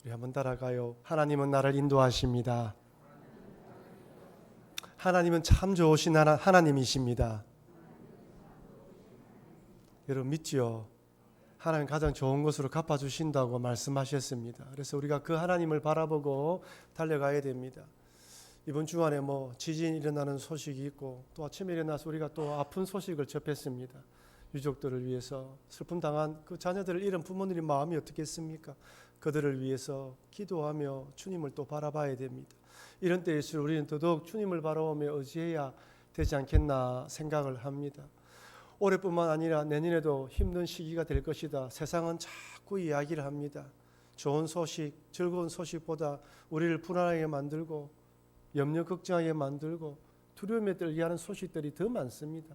우리 한번 따라가요. 하나님은 나를 인도하십니다. 하나님은 참 좋으신 하나님이십니다. 여러분 믿지요? 하나님 가장 좋은 것으로 갚아주신다고 말씀하셨습니다. 그래서 우리가 그 하나님을 바라보고 달려가야 됩니다. 이번 주간에 지진이 일어나는 소식이 있고 또 아침에 일어나서 우리가 또 아픈 소식을 접했습니다. 유족들을 위해서 슬픔 당한 그 자녀들을 잃은 부모님의 마음이 어떻겠습니까? 그들을 위해서 기도하며 주님을 또 바라봐야 됩니다. 이런 때일수록 우리는 더더욱 주님을 바라보며 의지해야 되지 않겠나 생각을 합니다. 올해뿐만 아니라 내년에도 힘든 시기가 될 것이다. 세상은 자꾸 이야기를 합니다. 좋은 소식, 즐거운 소식보다 우리를 불안하게 만들고 염려 걱정하게 만들고 두려움에 떨게 하는 소식들이 더 많습니다.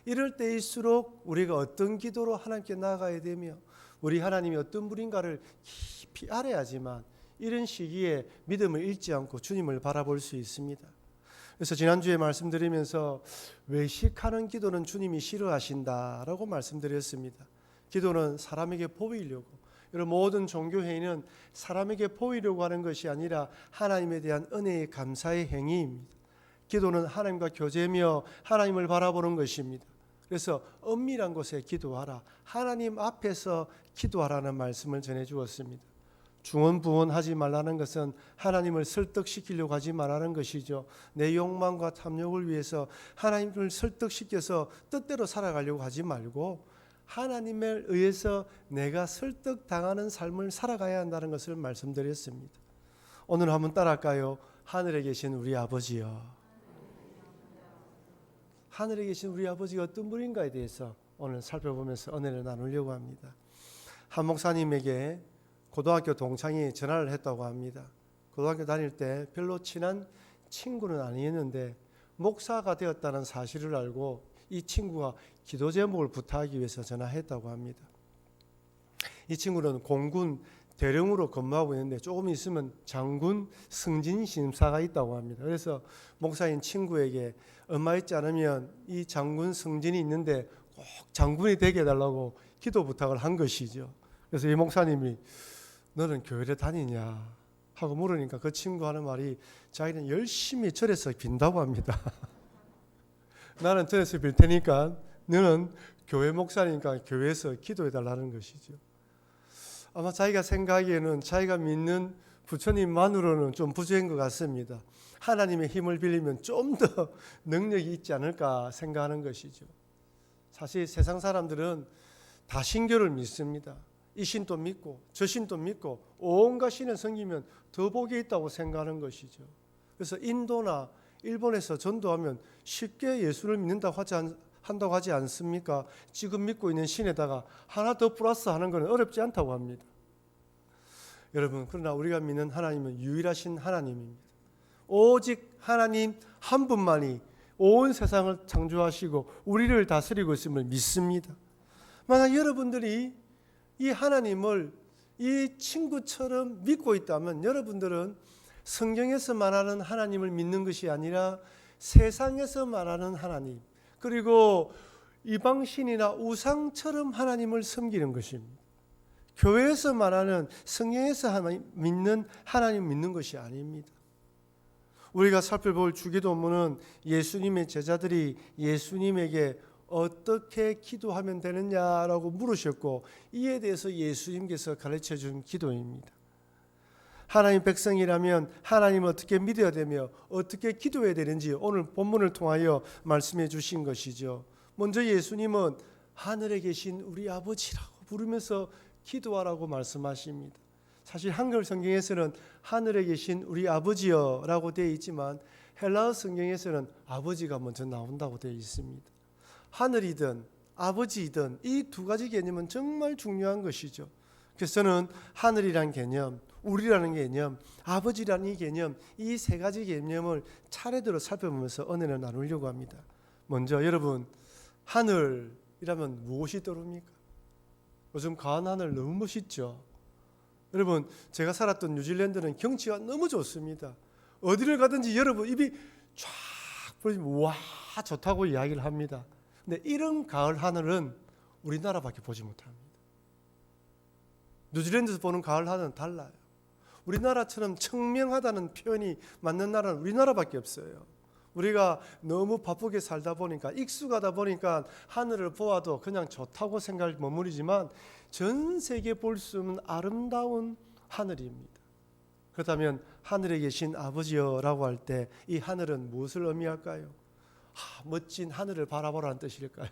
이럴 때일수록 우리가 어떤 기도로 하나님께 나아가야 되며 우리 하나님이 어떤 분인가를 깊이 알아야지만 이런 시기에 믿음을 잃지 않고 주님을 바라볼 수 있습니다. 그래서 지난주에 말씀드리면서 외식하는 기도는 주님이 싫어하신다라고 말씀드렸습니다. 기도는 사람에게 보이려고, 여러분 모든 종교행위는 사람에게 보이려고 하는 것이 아니라 하나님에 대한 은혜의 감사의 행위입니다. 기도는 하나님과 교제며 하나님을 바라보는 것입니다. 그래서 은밀한 곳에 기도하라, 하나님 앞에서 기도하라는 말씀을 전해주었습니다. 중언부언하지 말라는 것은 하나님을 설득시키려고 하지 말라는 것이죠. 내 욕망과 탐욕을 위해서 하나님을 설득시켜서 뜻대로 살아가려고 하지 말고 하나님에 의해서 내가 설득당하는 삶을 살아가야 한다는 것을 말씀드렸습니다. 오늘 한번 따라할까요? 하늘에 계신 우리 아버지여. 하늘에 계신 우리 아버지가 어떤 분인가에 대해서 오늘 살펴보면서 은혜를 나누려고 합니다. 한 목사님에게 고등학교 동창이 전화를 했다고 합니다. 고등학교 다닐 때 별로 친한 친구는 아니었는데 목사가 되었다는 사실을 알고 이 친구가 기도 제목을 부탁하기 위해서 전화했다고 합니다. 이 친구는 공군 대령으로 근무하고 있는데 조금 있으면 장군 승진 심사가 있다고 합니다. 그래서 목사인 친구에게 얼마 있지 않으면 이 장군 승진이 있는데 꼭 장군이 되게 해달라고 기도 부탁을 한 것이죠. 그래서 이 목사님이 너는 교회를 다니냐 하고 물으니까 그 친구 하는 말이 자기는 열심히 절에서 빈다고 합니다. 나는 절에서 빌 테니까 너는 교회 목사니까 교회에서 기도해 달라는 것이죠. 아마 자기가 생각하기에는 자기가 믿는 부처님만으로는 좀 부족한 것 같습니다. 하나님의 힘을 빌리면 좀 더 능력이 있지 않을까 생각하는 것이죠. 사실 세상 사람들은 다 신교를 믿습니다. 이 신도 믿고 저 신도 믿고 온갖 신을 섬기면 더 복이 있다고 생각하는 것이죠. 그래서 인도나 일본에서 전도하면 쉽게 예수를 믿는다고 한다고 하지 않습니까? 지금 믿고 있는 신에다가 하나 더 플러스 하는 것은 어렵지 않다고 합니다. 여러분, 그러나 우리가 믿는 하나님은 유일하신 하나님입니다. 오직 하나님 한 분만이 온 세상을 창조하시고 우리를 다스리고 있음을 믿습니다. 만약 여러분들이 이 하나님을 이 친구처럼 믿고 있다면 여러분들은 성경에서 말하는 하나님을 믿는 것이 아니라 세상에서 말하는 하나님, 그리고 이방신이나 우상처럼 하나님을 섬기는 것입니다. 교회에서 말하는 성경에서 믿는 하나님 믿는 것이 아닙니다. 우리가 살펴볼 주기도문은 예수님의 제자들이 예수님에게 어떻게 기도하면 되느냐라고 물으셨고 이에 대해서 예수님께서 가르쳐 준 기도입니다. 하나님 백성이라면 하나님을 어떻게 믿어야 되며 어떻게 기도해야 되는지 오늘 본문을 통하여 말씀해 주신 것이죠. 먼저 예수님은 하늘에 계신 우리 아버지라고 부르면서 기도하라고 말씀하십니다. 사실 한글 성경에서는 하늘에 계신 우리 아버지여라고 되어 있지만 헬라어 성경에서는 아버지가 먼저 나온다고 되어 있습니다. 하늘이든 아버지이든 이 두 가지 개념은 정말 중요한 것이죠. 그래서 저는 하늘이란 개념, 우리라는 개념, 아버지라는 이 개념, 이 세 가지 개념을 차례대로 살펴보면서 은혜를 나누려고 합니다. 먼저 여러분, 하늘이라면 무엇이 떠오릅니까? 요즘 가을 하늘 너무 멋있죠. 여러분, 제가 살았던 뉴질랜드는 경치가 너무 좋습니다. 어디를 가든지 여러분 입이 쫙 벌리면 와 좋다고 이야기를 합니다. 근데 이런 가을 하늘은 우리나라밖에 보지 못합니다. 뉴질랜드에서 보는 가을 하늘은 달라요. 우리나라처럼 청명하다는 표현이 맞는 나라는 우리나라밖에 없어요. 우리가 너무 바쁘게 살다 보니까 익숙하다 보니까 하늘을 보아도 그냥 좋다고 생각을 머무르지만 전 세계 볼 수 없는 아름다운 하늘입니다. 그렇다면 하늘에 계신 아버지여라고 할 때 이 하늘은 무엇을 의미할까요? 멋진 하늘을 바라보라는 뜻일까요?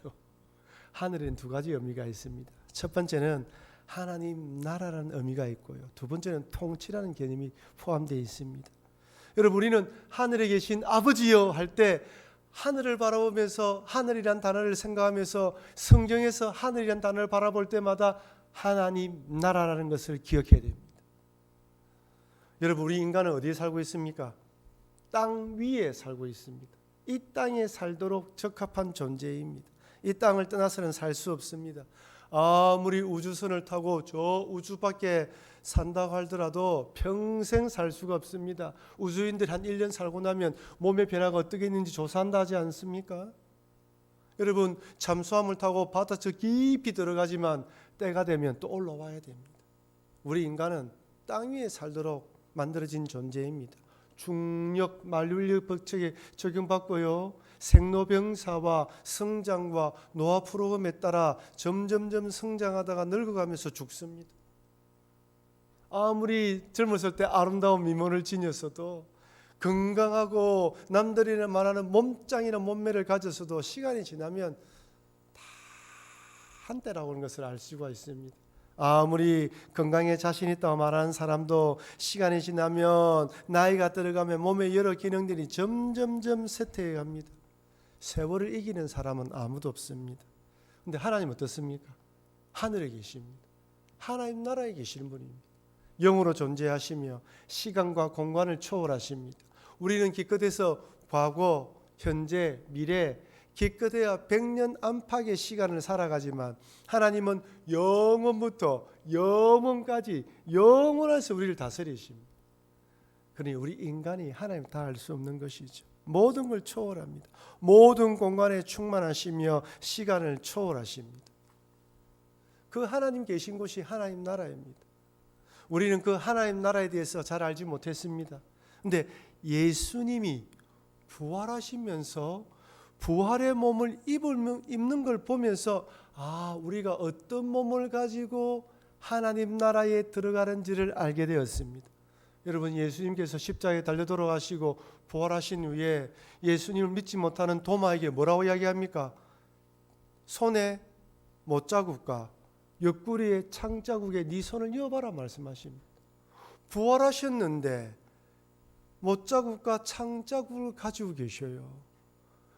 하늘에는 두 가지 의미가 있습니다. 첫 번째는 하나님 나라라는 의미가 있고요. 두 번째는 통치라는 개념이 포함되어 있습니다. 여러분, 우리는 하늘에 계신 아버지여 할 때 하늘을 바라보면서 하늘이란 단어를 생각하면서 성경에서 하늘이란 단어를 바라볼 때마다 하나님 나라라는 것을 기억해야 됩니다. 여러분, 우리 인간은 어디에 살고 있습니까? 땅 위에 살고 있습니다. 이 땅에 살도록 적합한 존재입니다. 이 땅을 떠나서는 살 수 없습니다. 아무리 우주선을 타고 저 우주 밖에 산다고 하더라도 평생 살 수가 없습니다. 우주인들 한 1년 살고 나면 몸의 변화가 어떻게 있는지 조사한다 하지 않습니까? 여러분, 잠수함을 타고 바다 저 깊이 들어가지만 때가 되면 또 올라와야 됩니다. 우리 인간은 땅 위에 살도록 만들어진 존재입니다. 중력 만류인력 법칙에 적용받고요. 생로병사와 성장과 노화 프로그램에 따라 점점점 성장하다가 늙어가면서 죽습니다. 아무리 젊었을 때 아름다운 미모를 지녔어도 건강하고 남들이 말하는 몸짱이나 몸매를 가졌어도 시간이 지나면 다 한때라고 하는 것을 알 수가 있습니다. 아무리 건강에 자신 있다고 말하는 사람도 시간이 지나면 나이가 들어가면 몸의 여러 기능들이 점점점 쇠퇴해 갑니다. 세월을 이기는 사람은 아무도 없습니다. 그런데 하나님 어떻습니까? 하늘에 계십니다. 하나님 나라에 계시는 분입니다. 영으로 존재하시며 시간과 공간을 초월하십니다. 우리는 기껏해서 과거, 현재, 미래 기껏해야 100년 안팎의 시간을 살아가지만 하나님은 영원부터 영원까지 영원해서 우리를 다스리십니다. 그러니 우리 인간이 하나님 다 알 수 없는 것이죠. 모든 걸 초월합니다. 모든 공간에 충만하시며 시간을 초월하십니다. 그 하나님 계신 곳이 하나님 나라입니다. 우리는 그 하나님 나라에 대해서 잘 알지 못했습니다. 그런데 예수님이 부활하시면서 부활의 몸을 입는 걸 보면서 우리가 어떤 몸을 가지고 하나님 나라에 들어가는지를 알게 되었습니다. 여러분, 예수님께서 십자가에 달려 돌아가시고 부활하신 후에 예수님을 믿지 못하는 도마에게 뭐라고 이야기합니까? 손에 못자국과 옆구리에 창자국에 네 손을 이어봐라 말씀하십니다. 부활하셨는데 못자국과 창자국을 가지고 계셔요.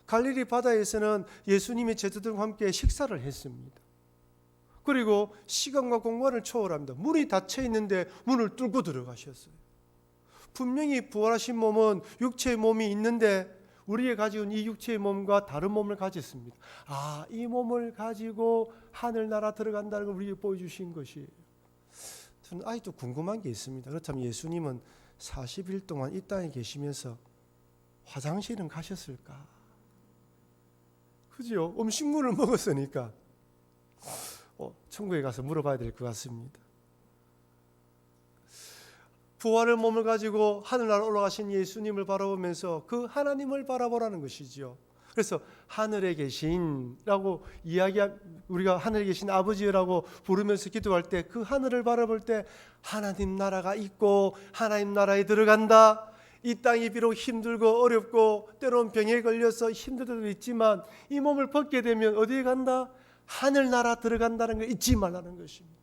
갈릴리 바다에서는 예수님이 제자들과 함께 식사를 했습니다. 그리고 시간과 공간을 초월합니다. 문이 닫혀 있는데 문을 뚫고 들어가셨어요. 분명히 부활하신 몸은 육체의 몸이 있는데 우리가 가지고 있는 이 육체의 몸과 다른 몸을 가졌습니다. 이 몸을 가지고 하늘나라 들어간다는 걸 우리에게 보여주신 것이에요. 저는 아직도 궁금한 게 있습니다. 그렇다면 예수님은 40일 동안 이 땅에 계시면서 화장실은 가셨을까? 그죠? 음식물을 먹었으니까 천국에 가서 물어봐야 될 것 같습니다. 부활의 몸을 가지고 하늘나라 올라가신 예수님을 바라보면서 그 하나님을 바라보라는 것이지요. 그래서 하늘에 계신라고 우리가 하늘에 계신 아버지라고 부르면서 기도할 때 그 하늘을 바라볼 때 하나님 나라가 있고 하나님 나라에 들어간다. 이 땅이 비록 힘들고 어렵고 때로는 병에 걸려서 힘들 때도 있지만 이 몸을 벗게 되면 어디에 간다? 하늘나라 들어간다는 걸 잊지 말라는 것입니다.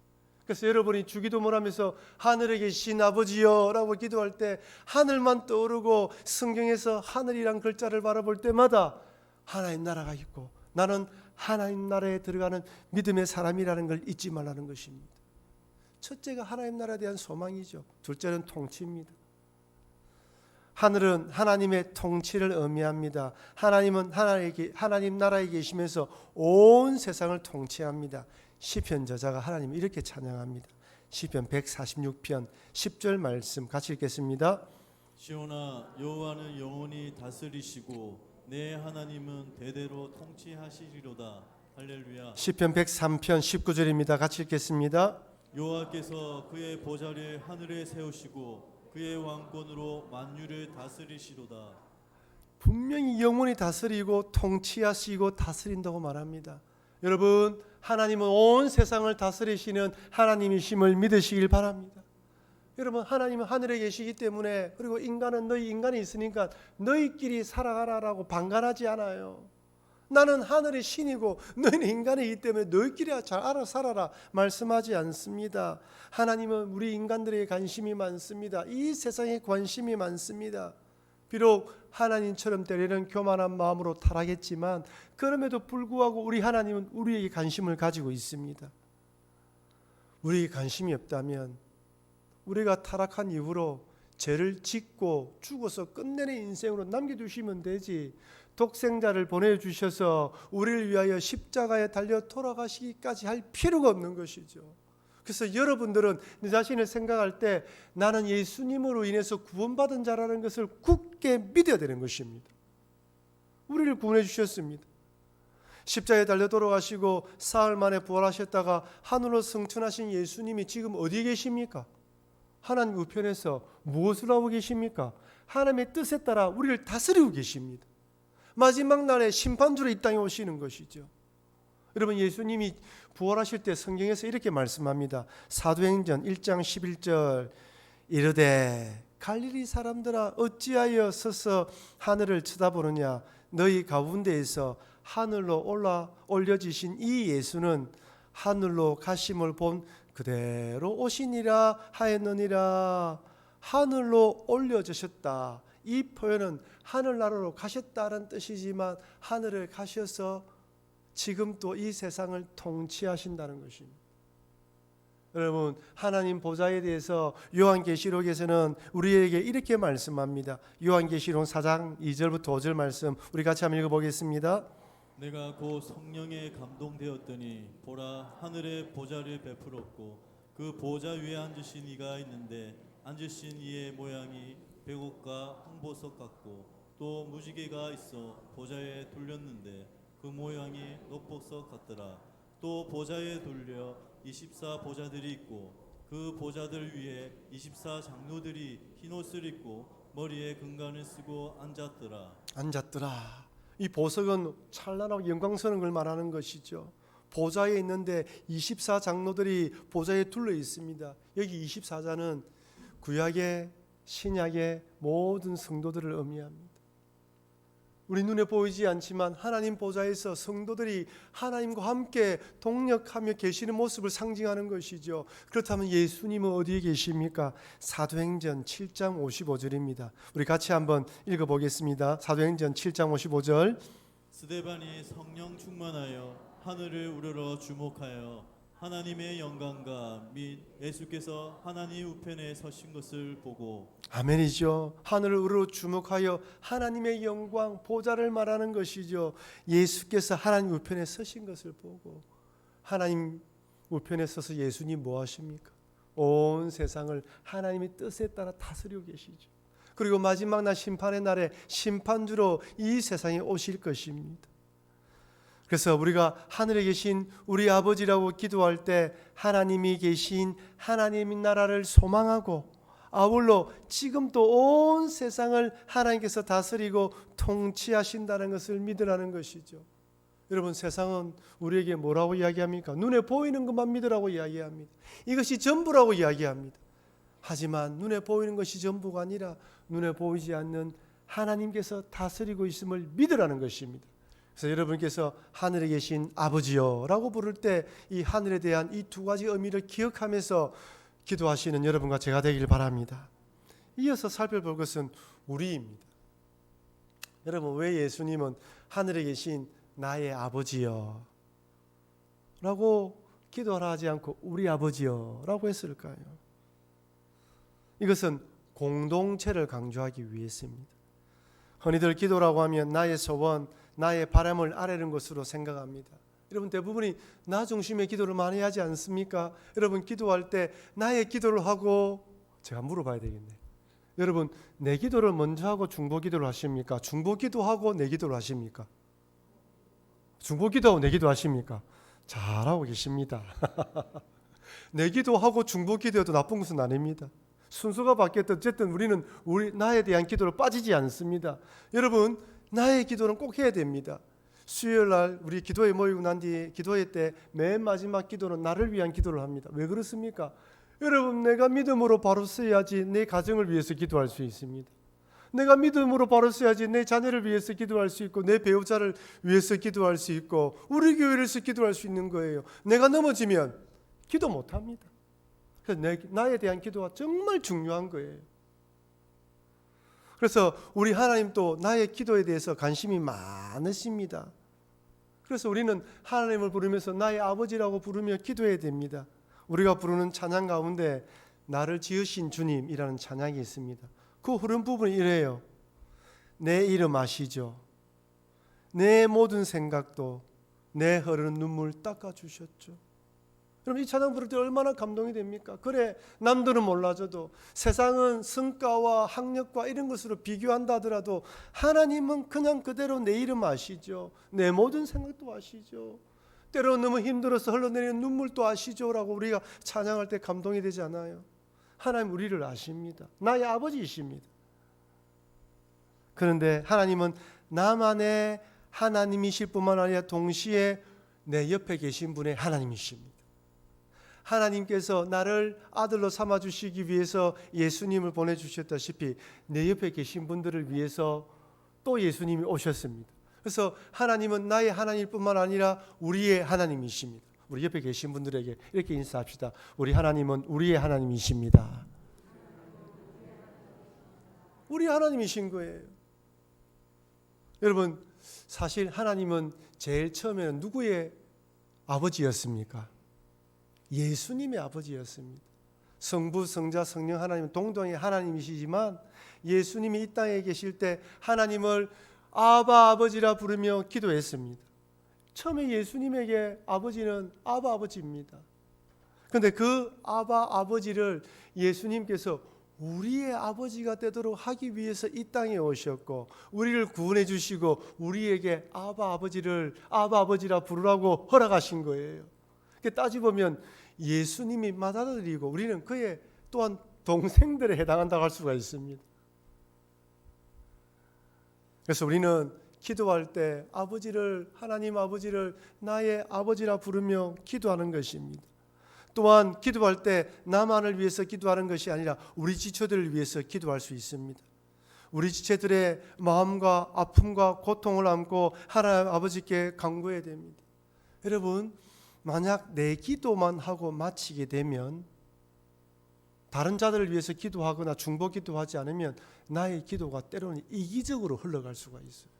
그래서 여러분이 주기도문 하면서 하늘에 계신 아버지여 라고 기도할 때 하늘만 떠오르고 성경에서 하늘이란 글자를 바라볼 때마다 하나님 나라가 있고 나는 하나님 나라에 들어가는 믿음의 사람이라는 걸 잊지 말라는 것입니다. 첫째가 하나님 나라에 대한 소망이죠. 둘째는 통치입니다. 하늘은 하나님의 통치를 의미합니다. 하나님은 하나님 나라에 계시면서 온 세상을 통치합니다. 시편 저자가 하나님을 이렇게 찬양합니다. 시편 146편 10절 말씀 같이 읽겠습니다. 시온아, 여호와는 영원히 다스리시고 내 하나님은 대대로 통치하시리로다. 할렐루야. 시편 103편 19절입니다. 같이 읽겠습니다. 여호와께서 그의 보좌를 하늘에 세우시고 그의 왕권으로 만유를 다스리시로다. 분명히 영원히 다스리고 통치하시고 다스린다고 말합니다. 여러분, 하나님은 온 세상을 다스리시는 하나님이심을 믿으시길 바랍니다. 여러분, 하나님은 하늘에 계시기 때문에, 그리고 인간은 너희 인간이 있으니까 너희끼리 살아가라라고 방관하지 않아요. 나는 하늘의 신이고 너희는 인간이기 때문에 너희끼리 잘 알아 살아라 말씀하지 않습니다. 하나님은 우리 인간들에게 관심이 많습니다. 이 세상에 관심이 많습니다. 비록 하나님처럼 때리는 교만한 마음으로 타락했지만 그럼에도 불구하고 우리 하나님은 우리에게 관심을 가지고 있습니다. 우리에게 관심이 없다면 우리가 타락한 이후로 죄를 짓고 죽어서 끝내는 인생으로 남겨두시면 되지, 독생자를 보내주셔서 우리를 위하여 십자가에 달려 돌아가시기까지 할 필요가 없는 것이죠. 그래서 여러분들은 내 자신을 생각할 때 나는 예수님으로 인해서 구원받은 자라는 것을 굳게 믿어야 되는 것입니다. 우리를 구원해 주셨습니다. 십자가에 달려 돌아가시고 사흘 만에 부활하셨다가 하늘로 승천하신 예수님이 지금 어디에 계십니까? 하나님 우편에서 무엇을 하고 계십니까? 하나님의 뜻에 따라 우리를 다스리고 계십니다. 마지막 날에 심판주로 이 땅에 오시는 것이죠. 여러분, 예수님이 부활하실 때 성경에서 이렇게 말씀합니다. 사도행전 1장 11절 이르되 갈릴리 사람들아 어찌하여 서서 하늘을 쳐다보느냐, 너희 가운데에서 하늘로 올려지신 이 예수는 하늘로 가심을 본 그대로 오시니라 하였느니라. 하늘로 올려주셨다. 이 표현은 하늘나라로 가셨다는 뜻이지만 하늘을 가셔서 지금 또 이 세상을 통치하신다는 것입니다. 여러분, 하나님 보좌에 대해서 요한계시록에서는 우리에게 이렇게 말씀합니다. 요한계시록 4장 2절부터 5절 말씀 우리 같이 한번 읽어보겠습니다. 내가 곧 성령에 감동되었더니 보라, 하늘에 보좌를 베풀었고 그 보좌 위에 앉으신 이가 있는데 앉으신 이의 모양이 백옥과 홍보석 같고 또 무지개가 있어 보좌에 둘렸는데 그 모양이 녹보석 같더라. 또 보좌에 둘려 24 보좌들이 있고 그 보좌들 위에 24 장로들이 흰옷을 입고 머리에 금관을 쓰고 앉았더라. 이 보석은 찬란하고 영광스러운 걸 말하는 것이죠. 보좌에 있는데 24 장로들이 보좌에 둘러 있습니다. 여기 24자는 구약의 신약의 모든 성도들을 의미합니다. 우리 눈에 보이지 않지만 하나님 보좌에서 성도들이 하나님과 함께 동역하며 계시는 모습을 상징하는 것이죠. 그렇다면 예수님은 어디에 계십니까? 사도행전 7장 55절입니다. 우리 같이 한번 읽어보겠습니다. 사도행전 7장 55절 스데반이 성령 충만하여 하늘을 우러러 주목하여 하나님의 영광과 및 예수께서 하나님 우편에 서신 것을 보고, 아멘이죠. 하늘을 우러러 주목하여 하나님의 영광 보좌를 말하는 것이죠. 예수께서 하나님 우편에 서신 것을 보고, 하나님 우편에 서서 예수님 뭐 하십니까? 온 세상을 하나님의 뜻에 따라 다스리고 계시죠. 그리고 마지막 날 심판의 날에 심판주로 이 세상에 오실 것입니다. 그래서 우리가 하늘에 계신 우리 아버지라고 기도할 때 하나님이 계신 하나님의 나라를 소망하고 아울러 지금 또 온 세상을 하나님께서 다스리고 통치하신다는 것을 믿으라는 것이죠. 여러분, 세상은 우리에게 뭐라고 이야기합니까? 눈에 보이는 것만 믿으라고 이야기합니다. 이것이 전부라고 이야기합니다. 하지만 눈에 보이는 것이 전부가 아니라 눈에 보이지 않는 하나님께서 다스리고 있음을 믿으라는 것입니다. 그래서 여러분께서 하늘에 계신 아버지여라고 부를 때 이 하늘에 대한 이 두 가지 의미를 기억하면서 기도하시는 여러분과 제가 되길 바랍니다. 이어서 살펴볼 것은 우리입니다. 여러분, 왜 예수님은 하늘에 계신 나의 아버지여 라고 기도하라 하지 않고 우리 아버지여 라고 했을까요? 이것은 공동체를 강조하기 위해서입니다. 흔히들 기도라고 하면 나의 소원, 나의 바람을 아뢰는 것으로 생각합니다. 여러분, 대부분이 나 중심의 기도를 많이 하지 않습니까? 여러분, 기도할 때 나의 기도를 하고, 제가 물어봐야 되겠네. 여러분, 내 기도를 먼저 하고 중보 기도를 하십니까? 중보 기도하고 내 기도를 하십니까? 중보 기도하고 내 기도 하십니까? 잘하고 계십니다. 내 기도하고 중보 기도해도 나쁜 것은 아닙니다. 순서가 바뀌었든 어쨌든 우리는 나에 대한 기도로 빠지지 않습니다. 여러분, 나의 기도는 꼭 해야 됩니다. 수요일 날 우리 기도회 모이고 난 뒤에 기도회 때 맨 마지막 기도는 나를 위한 기도를 합니다. 왜 그렇습니까? 여러분, 내가 믿음으로 바로 써야지 내 가정을 위해서 기도할 수 있습니다. 내가 믿음으로 바로 써야지 내 자녀를 위해서 기도할 수 있고 내 배우자를 위해서 기도할 수 있고 우리 교회를 위해서 기도할 수 있는 거예요. 내가 넘어지면 기도 못합니다. 그래서 나에 대한 기도가 정말 중요한 거예요. 그래서 우리 하나님도 나의 기도에 대해서 관심이 많으십니다. 그래서 우리는 하나님을 부르면서 나의 아버지라고 부르며 기도해야 됩니다. 우리가 부르는 찬양 가운데 나를 지으신 주님이라는 찬양이 있습니다. 그 흐름 부분이 이래요. 내 이름 아시죠? 내 모든 생각도 내 흐르는 눈물 닦아주셨죠. 그럼 이 찬양 부를 때 얼마나 감동이 됩니까? 그래, 남들은 몰라줘도 세상은 성과와 학력과 이런 것으로 비교한다 하더라도 하나님은 그냥 그대로 내 이름 아시죠. 내 모든 생각도 아시죠. 때로 너무 힘들어서 흘러내리는 눈물도 아시죠 라고 우리가 찬양할 때 감동이 되지 않아요? 하나님 우리를 아십니다. 나의 아버지이십니다. 그런데 하나님은 나만의 하나님이실 뿐만 아니라 동시에 내 옆에 계신 분의 하나님이십니다. 하나님께서 나를 아들로 삼아주시기 위해서 예수님을 보내주셨다시피 내 옆에 계신 분들을 위해서 또 예수님이 오셨습니다. 그래서 하나님은 나의 하나님일 뿐만 아니라 우리의 하나님이십니다. 우리 옆에 계신 분들에게 이렇게 인사합시다. 우리 하나님은 우리의 하나님이십니다. 우리 하나님이신 거예요. 여러분, 사실 하나님은 제일 처음에는 누구의 아버지였습니까? 예수님의 아버지였습니다. 성부, 성자, 성령 하나님은 동등의 하나님이시지만 예수님이 이 땅에 계실 때 하나님을 아바 아버지라 부르며 기도했습니다. 처음에 예수님에게 아버지는 아바 아버지입니다. 그런데 그 아바 아버지를 예수님께서 우리의 아버지가 되도록 하기 위해서 이 땅에 오셨고 우리를 구원해 주시고 우리에게 아바 아버지라 부르라고 허락하신 거예요. 따지보면 예수님이 맏아들이고 우리는 그의 또한 동생들에 해당한다고 할 수가 있습니다. 그래서 우리는 기도할 때 하나님 아버지를 나의 아버지라 부르며 기도하는 것입니다. 또한 기도할 때 나만을 위해서 기도하는 것이 아니라 우리 지체들을 위해서 기도할 수 있습니다. 우리 지체들의 마음과 아픔과 고통을 안고 하나님 아버지께 간구해야 됩니다. 여러분, 만약 내 기도만 하고 마치게 되면 다른 자들을 위해서 기도하거나 중보 기도하지 않으면 나의 기도가 때로는 이기적으로 흘러갈 수가 있어요.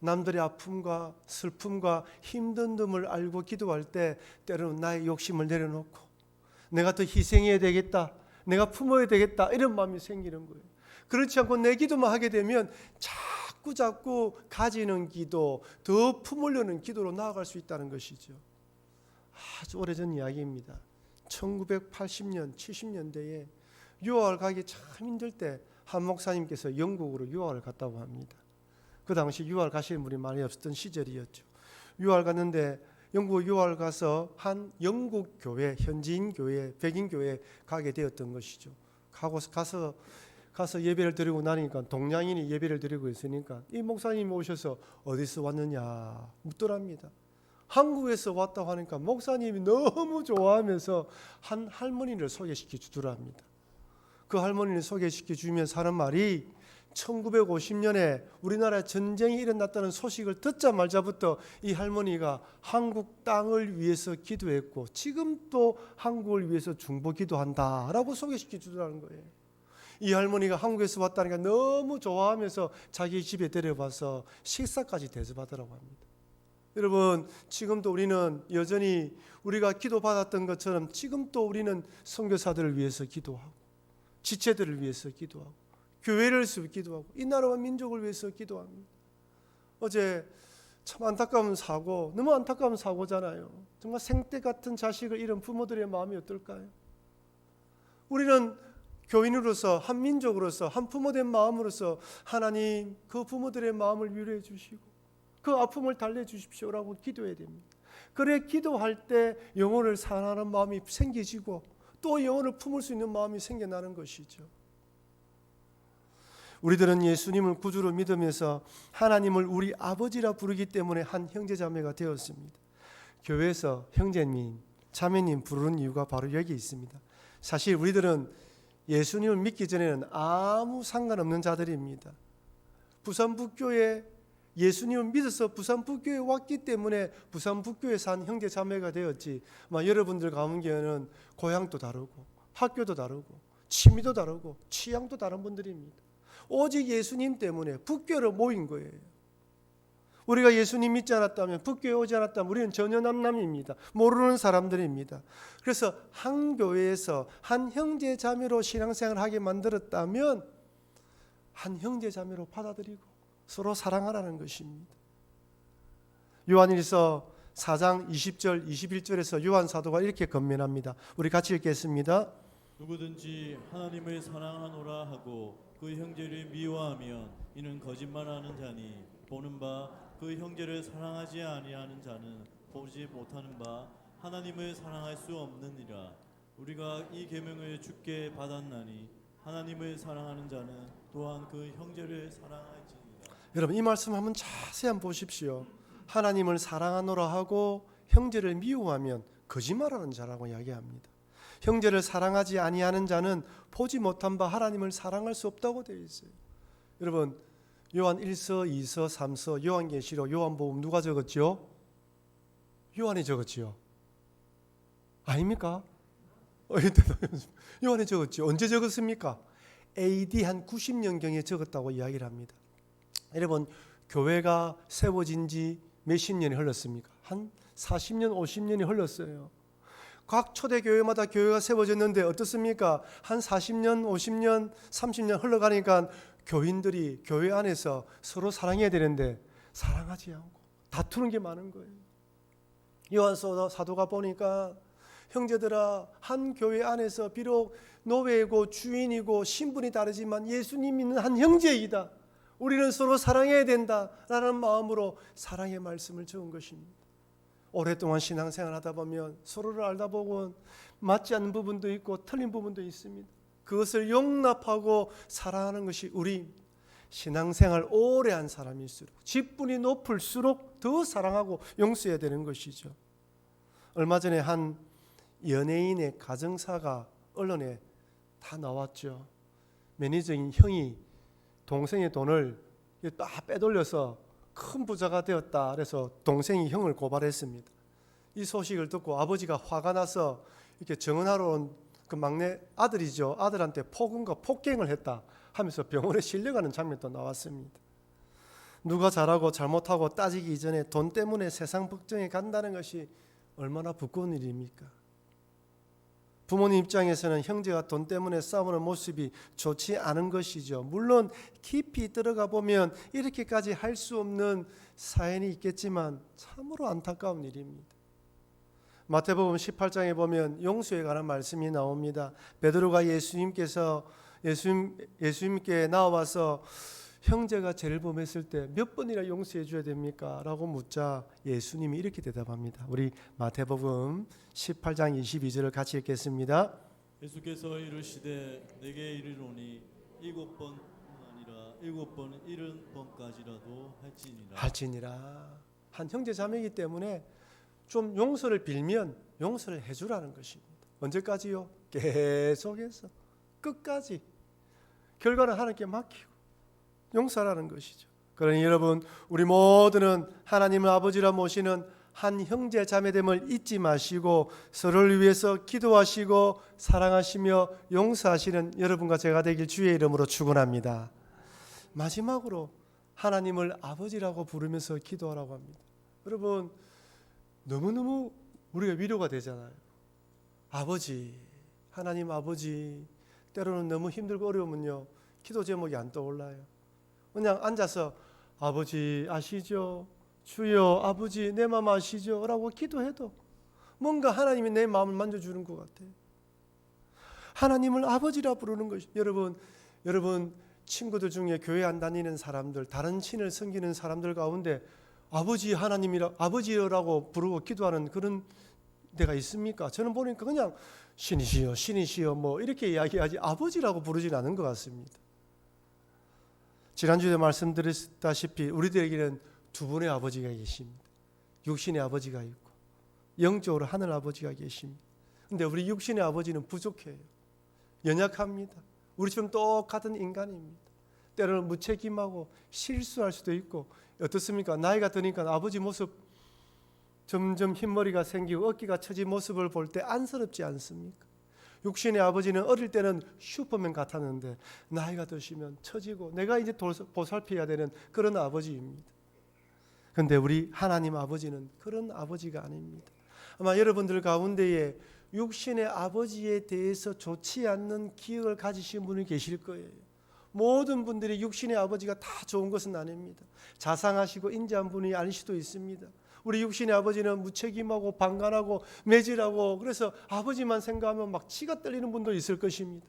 남들의 아픔과 슬픔과 힘든 점을 알고 기도할 때 때로는 나의 욕심을 내려놓고 내가 더 희생해야 되겠다, 내가 품어야 되겠다 이런 마음이 생기는 거예요. 그렇지 않고 내 기도만 하게 되면 자꾸 가지는 기도, 더 품으려는 기도로 나아갈 수 있다는 것이죠. 아주 오래전 이야기입니다. 1980년, 70년대에 유학을 가기 참 힘들 때 한 목사님께서 영국으로 유학을 갔다고 합니다. 그 당시 유학을 가시는 분이 많이 없었던 시절이었죠. 유학을 갔는데 영국 유학을 가서 한 영국 교회, 현지인 교회, 백인 교회에 가게 되었던 것이죠. 가서 예배를 드리고 나니까 동양인이 예배를 드리고 있으니까 이 목사님이 오셔서 어디서 왔느냐 묻더랍니다. 한국에서 왔다고 하니까 목사님이 너무 좋아하면서 한 할머니를 소개시켜 주더랍니다. 그 할머니를 소개시켜 주면서 하는 말이 1950년에 우리나라에 전쟁이 일어났다는 소식을 듣자마자부터 이 할머니가 한국 땅을 위해서 기도했고 지금도 한국을 위해서 중보 기도한다라고 소개시켜 주더라는 거예요. 이 할머니가 한국에서 왔다니까 너무 좋아하면서 자기 집에 데려와서 식사까지 대접하더라고 합니다. 여러분, 지금도 우리는 여전히 우리가 기도받았던 것처럼 지금도 우리는 선교사들을 위해서 기도하고 지체들을 위해서 기도하고 교회를 위해서 기도하고 이 나라와 민족을 위해서 기도합니다. 어제 참 안타까운 사고, 너무 안타까운 사고잖아요. 정말 생떼 같은 자식을 잃은 부모들의 마음이 어떨까요? 우리는 교인으로서, 한 민족으로서, 한 부모된 마음으로서 하나님 그 부모들의 마음을 위로해 주시고 그 아픔을 달래주십시오라고 기도해야 됩니다. 그래 기도할 때 영혼을 사랑하는 마음이 생기지고 또 영혼을 품을 수 있는 마음이 생겨나는 것이죠. 우리들은 예수님을 구주로 믿으면서 하나님을 우리 아버지라 부르기 때문에 한 형제자매가 되었습니다. 교회에서 형제님, 자매님 부르는 이유가 바로 여기 있습니다. 사실 우리들은 예수님을 믿기 전에는 아무 상관없는 자들입니다. 부산북교에 예수님을 믿어서 부산북교에 왔기 때문에 부산북교에 산 형제자매가 되었지, 여러분들 가운데는 고향도 다르고 학교도 다르고 취미도 다르고 취향도 다른 분들입니다. 오직 예수님 때문에 북교로 모인 거예요. 우리가 예수님 믿지 않았다면, 북교에 오지 않았다면 우리는 전혀 남남입니다. 모르는 사람들입니다. 그래서 한 교회에서 한 형제 자매로 신앙생활을 하게 만들었다면 한 형제 자매로 받아들이고 서로 사랑하라는 것입니다. 요한일서 4장 20절 21절에서 요한 사도가 이렇게 건면합니다. 우리 같이 읽겠습니다. 누구든지 하나님을 사랑하노라 하고 그 형제를 미워하면 이는 거짓말하는 자니 보는 바 그 형제를 사랑하지 아니하는 자는 보지 못하는 바 하나님을 사랑할 수 없느니라. 우리가 이 계명을 주께 받았나니 하나님을 사랑하는 자는 또한 그 형제를 사랑할지니라. 여러분 이 말씀 한번 자세히 한번 보십시오. 하나님을 사랑하노라 하고 형제를 미워하면 거짓말하는 자라고 이야기합니다. 형제를 사랑하지 아니하는 자는 보지 못한 바 하나님을 사랑할 수 없다고 되어 있어요. 여러분 요한 1서, 2서, 3서, 요한계시록, 요한복음 누가 적었죠? 요한이 적었지요. 아닙니까? 요한이 적었죠. 언제 적었습니까? AD 한 90년경에 적었다고 이야기를 합니다. 여러분 교회가 세워진 지 몇십 년이 흘렀습니까? 한 40년, 50년이 흘렀어요. 각 초대교회마다 교회가 세워졌는데 어떻습니까? 한 40년, 50년, 30년 흘러가니까 교인들이 교회 안에서 서로 사랑해야 되는데 사랑하지 않고 다투는 게 많은 거예요. 요한 사도가 보니까 형제들아, 한 교회 안에서 비록 노예이고 주인이고 신분이 다르지만 예수님 믿는 한 형제이다. 우리는 서로 사랑해야 된다라는 마음으로 사랑의 말씀을 적은 것입니다. 오랫동안 신앙생활 하다 보면 서로를 알다 보면 맞지 않는 부분도 있고 틀린 부분도 있습니다. 그것을 용납하고 사랑하는 것이 우리 신앙생활 오래 한 사람일수록 직분이 높을수록 더 사랑하고 용서해야 되는 것이죠. 얼마 전에 한 연예인의 가정사가 언론에 다 나왔죠. 매니저인 형이 동생의 돈을 딱 빼돌려서 큰 부자가 되었다. 그래서 동생이 형을 고발했습니다. 이 소식을 듣고 아버지가 화가 나서 이렇게 정언하러 온 그 막내 아들이죠. 아들한테 폭언과 폭행을 했다 하면서 병원에 실려가는 장면도 나왔습니다. 누가 잘하고 잘못하고 따지기 이전에 돈 때문에 세상 걱정에 간다는 것이 얼마나 부끄러운 일입니까? 부모님 입장에서는 형제가 돈 때문에 싸우는 모습이 좋지 않은 것이죠. 물론 깊이 들어가 보면 이렇게까지 할 수 없는 사연이 있겠지만 참으로 안타까운 일입니다. 마태복음 18장에 보면 용서에 관한 말씀이 나옵니다. 베드로가 예수님께 나와서 형제가 죄를 범했을 때 몇 번이나 용서해 줘야 됩니까? 라고 묻자 예수님이 이렇게 대답합니다. 우리 마태복음 18장 22절을 같이 읽겠습니다. 예수께서 이르시되 내게 이르노니 7번뿐 아니라 7번 70번까지라도 할지니라. 한 형제 자매이기 때문에 좀 용서를 빌면 용서를 해주라는 것입니다. 언제까지요? 계속해서 끝까지. 결과는 하나님께 맡기고 용서라는 것이죠. 그러니 여러분 우리 모두는 하나님을 아버지라 모시는 한 형제 자매됨을 잊지 마시고 서로를 위해서 기도하시고 사랑하시며 용서하시는 여러분과 제가 되길 주의 이름으로 축원합니다. 마지막으로 하나님을 아버지라고 부르면서 기도하라고 합니다. 여러분 너무너무 우리가 위로가 되잖아요. 아버지, 하나님 아버지. 때로는 너무 힘들고 어려우면요 기도 제목이 안 떠올라요. 그냥 앉아서 아버지 아시죠? 주여 아버지 내 마음 아시죠? 라고 기도해도 뭔가 하나님이 내 마음을 만져주는 것 같아요. 하나님을 아버지라 부르는 것이 여러분 친구들 중에 교회 안 다니는 사람들, 다른 신을 섬기는 사람들 가운데 아버지 하나님이라 아버지라고 부르고 기도하는 그런 데가 있습니까? 저는 보니까 그냥 신이시여 신이시여 뭐 이렇게 이야기하지 아버지라고 부르진 않은 것 같습니다. 지난주에 말씀드렸다시피 우리들에게는 두 분의 아버지가 계십니다. 육신의 아버지가 있고 영적으로 하늘 아버지가 계십니다. 근데 우리 육신의 아버지는 부족해요. 연약합니다. 우리처럼 똑같은 인간입니다. 때로는 무책임하고 실수할 수도 있고 어떻습니까? 나이가 드니까 아버지 모습 점점 흰머리가 생기고 어깨가 처진 모습을 볼 때 안쓰럽지 않습니까? 육신의 아버지는 어릴 때는 슈퍼맨 같았는데 나이가 드시면 처지고 내가 이제 보살펴야 되는 그런 아버지입니다. 그런데 우리 하나님 아버지는 그런 아버지가 아닙니다. 아마 여러분들 가운데에 육신의 아버지에 대해서 좋지 않는 기억을 가지신 분이 계실 거예요. 모든 분들이 육신의 아버지가 다 좋은 것은 아닙니다. 자상하시고 인자한 분이 아닐 수도 있습니다. 우리 육신의 아버지는 무책임하고 방관하고 매질하고 그래서 아버지만 생각하면 막 치가 떨리는 분도 있을 것입니다.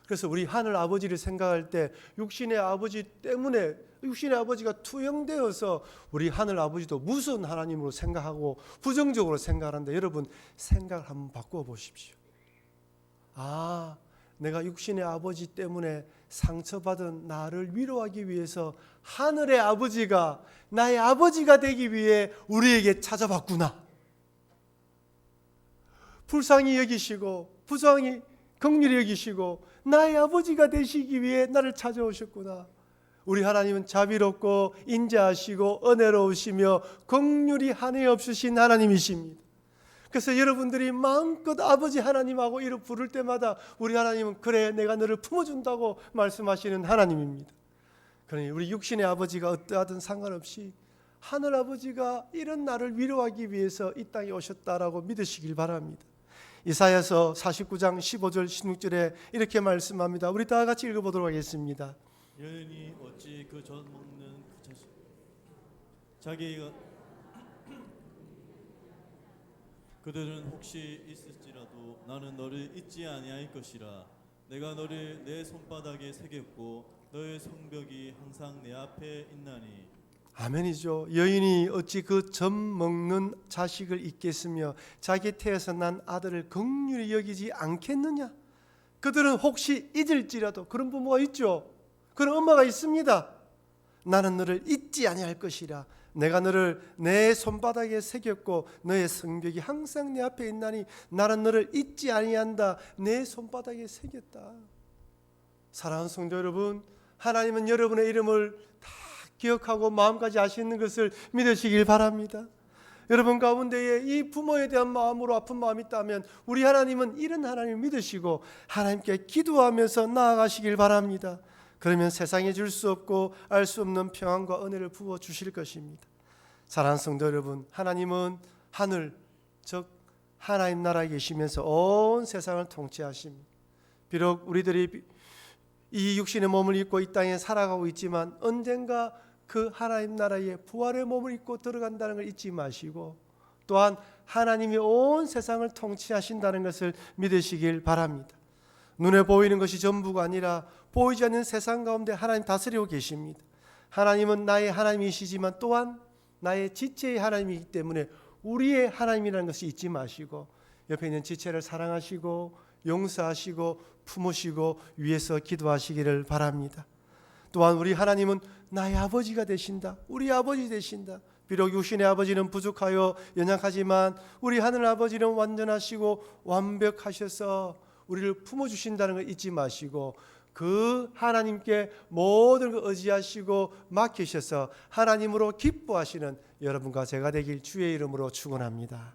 그래서 우리 하늘 아버지를 생각할 때 육신의 아버지 때문에 육신의 아버지가 투영되어서 우리 하늘 아버지도 무서운 하나님으로 생각하고 부정적으로 생각하는데 여러분 생각을 한번 바꾸어 보십시오. 아, 내가 육신의 아버지 때문에 상처받은 나를 위로하기 위해서 하늘의 아버지가 나의 아버지가 되기 위해 우리에게 찾아왔구나. 불쌍히 여기시고 부정히 긍휼히 여기시고 나의 아버지가 되시기 위해 나를 찾아오셨구나. 우리 하나님은 자비롭고 인자하시고 은혜로우시며 긍휼이 한이 없으신 하나님이십니다. 그래서 여러분들이 마음껏 아버지 하나님하고 이렇게 부를 때마다 우리 하나님은 그래 내가 너를 품어준다고 말씀하시는 하나님입니다. 그러니 우리 육신의 아버지가 어떠하든 상관없이 하늘 아버지가 이런 나를 위로하기 위해서 이 땅에 오셨다라고 믿으시길 바랍니다. 이사야서 49장 15절 16절에 이렇게 말씀합니다. 우리 다 같이 읽어보도록 하겠습니다. 여인이 어찌 그 젖 먹는 그 자식 자기가 그들은 혹시 있을지라도 나는 너를 잊지 아니할 것이라. 내가 너를 내 손바닥에 새겼고 너의 성벽이 항상 내 앞에 있나니. 아멘이죠. 여인이 어찌 그 젖 먹는 자식을 잊겠으며 자기 태에서 난 아들을 긍휼히 여기지 않겠느냐. 그들은 혹시 잊을지라도 그런 부모가 있죠. 그런 엄마가 있습니다. 나는 너를 잊지 아니할 것이라. 내가 너를 내 손바닥에 새겼고 너의 성벽이 항상 내 앞에 있나니 나는 너를 잊지 아니한다. 내 손바닥에 새겼다. 사랑하는 성도 여러분, 하나님은 여러분의 이름을 다 기억하고 마음까지 아시는 것을 믿으시길 바랍니다. 여러분 가운데에 이 부모에 대한 마음으로 아픈 마음이 있다면 우리 하나님은 이런 하나님을 믿으시고 하나님께 기도하면서 나아가시길 바랍니다. 그러면 세상에 줄 수 없고 알 수 없는 평안과 은혜를 부어 주실 것입니다. 사랑하는 성도 여러분, 하나님은 하늘 즉 하나님 나라에 계시면서 온 세상을 통치하십니다. 비록 우리들이 이 육신의 몸을 입고 이 땅에 살아가고 있지만 언젠가 그 하나님 나라에 부활의 몸을 입고 들어간다는 걸 잊지 마시고 또한 하나님이 온 세상을 통치하신다는 것을 믿으시길 바랍니다. 눈에 보이는 것이 전부가 아니라 보이지 않는 세상 가운데 하나님 다스리고 계십니다. 하나님은 나의 하나님이시지만 또한 나의 지체의 하나님이기 때문에 우리의 하나님이라는 것을 잊지 마시고 옆에 있는 지체를 사랑하시고 용서하시고 품으시고 위에서 기도하시기를 바랍니다. 또한 우리 하나님은 나의 아버지가 되신다. 우리 아버지 되신다. 비록 육신의 아버지는 부족하여 연약하지만 우리 하늘 아버지는 완전하시고 완벽하셔서 우리를 품어주신다는 걸 잊지 마시고 그 하나님께 모든 걸 의지하시고 맡기셔서 하나님으로 기뻐하시는 여러분과 제가 되길 주의 이름으로 축원합니다.